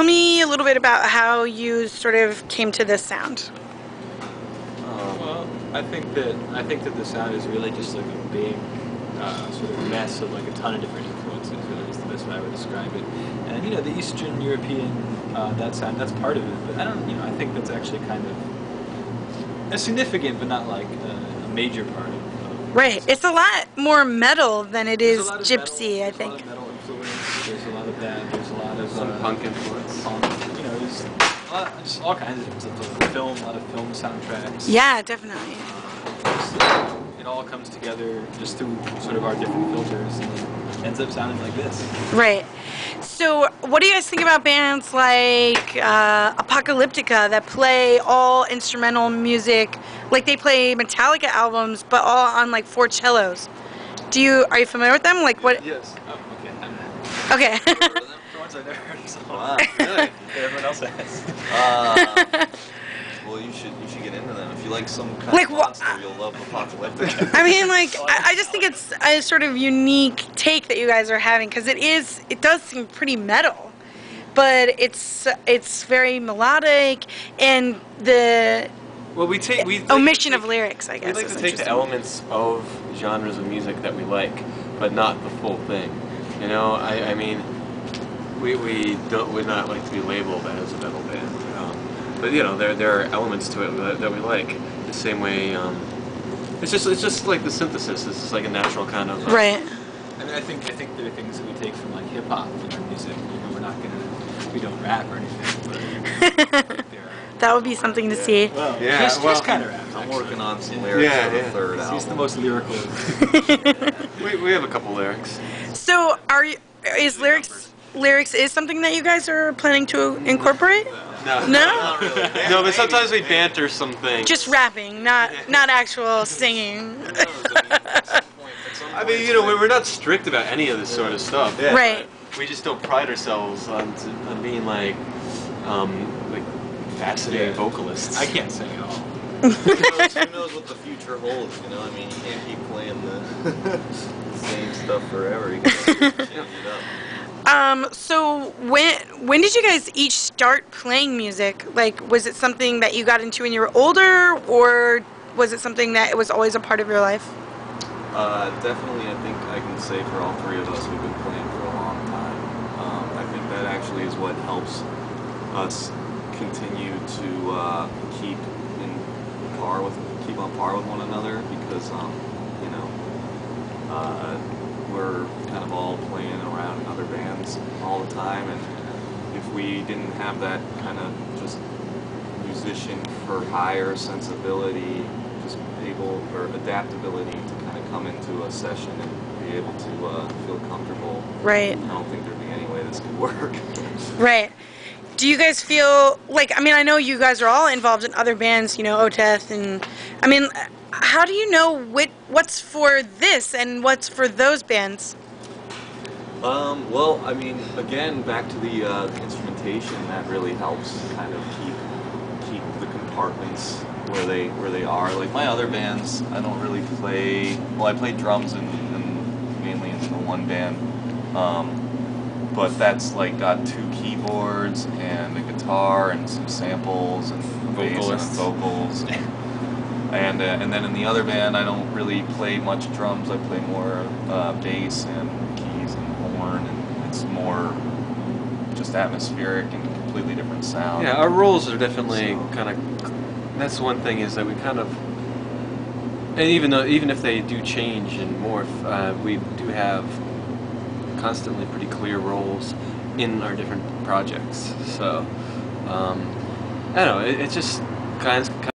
tell me a little bit about how you sort of came to this sound. Well, I think that the sound is really just like a big sort of mess of like a ton of different influences. Really, is the best way I would describe it. And you know, the Eastern European that sound, that's part of it. But I don't, you know, I think that's actually kind of a significant, but not like a major part of. Right. It's a lot more metal than it is gypsy, metal, I think. There's a lot of metal influence. There's a lot of that. There's a lot of some punk influence. You know, there's just all kinds of different stuff. A lot of film soundtracks. Yeah, definitely. It all comes together just through sort of our different filters and ends up sounding like this. Right. So what do you guys think about bands like Apocalyptica that play all instrumental music? Like they play Metallica albums, but all on like 4 cellos. Are you familiar with them? Like what? Yes. Oh, okay. Okay. For once I've never heard of some. Wow, really? Everyone else has. Well, you should get into them. If you like some kind Like of monster, you'll love Apocalyptic. I mean, like, I just think it's a sort of unique take that you guys are having, because it does seem pretty metal, but it's very melodic, and the omission of lyrics, I guess. We like to take the elements of genres of music that we like, but not the full thing. You know, I mean, we're not like to be labeled as a metal band. But you know, there are elements to it that we like. The same way, it's just like the synthesis. It's just like a natural kind of. Right. I mean, I think there are things that we take from like hip hop in our music. You know, we don't rap or anything, but That would be something to see. well, Yeah, Chris kind of raps. I'm working on some lyrics for the third album. He's the most lyrical. We have a couple lyrics. So, is lyrics is something that you guys are planning to incorporate? No. No? Not really. No, but sometimes we banter some things. Just rapping, not actual singing. I mean, you know, we're not strict about any of this sort of stuff. Yeah. Right. We just don't pride ourselves on being like fascinating vocalists. I can't sing at all. Who knows what the future holds, you know? I mean, you can't keep playing the same stuff forever. You gotta change it up. So when did you guys each start playing music? Like, was it something that you got into when you were older, or was it something that it was always a part of your life? Definitely, I think I can say for all three of us, we've been playing for a long time. I think that actually is what helps us continue to keep on par with one another, because you know, we're kind of all playing around in other bands all the time, and if we didn't have that kind of just musician for hire sensibility, just adaptability to kind of come into a session and be able to feel comfortable, Right. I don't think there'd be any way this could work. Right. Do you guys feel like, I mean, I know you guys are all involved in other bands, you know, Oteth, and I mean, how do you know what's for this and what's for those bands? Well, I mean, again, back to the instrumentation, that really helps kind of keep the compartments where they are. Like my other bands, I don't really play. Well, I play drums and mainly in the one band, but that's like got 2 keyboards and a guitar and some samples and bass and vocals. And then in the other band, I don't really play much drums. I play more bass and keys and horn, and it's more just atmospheric and completely different sound. Yeah, our roles are definitely kind of. That's one thing, is that we kind of, and even if they do change and morph, we do have constantly pretty clear roles in our different projects. So I don't know. It's just kind of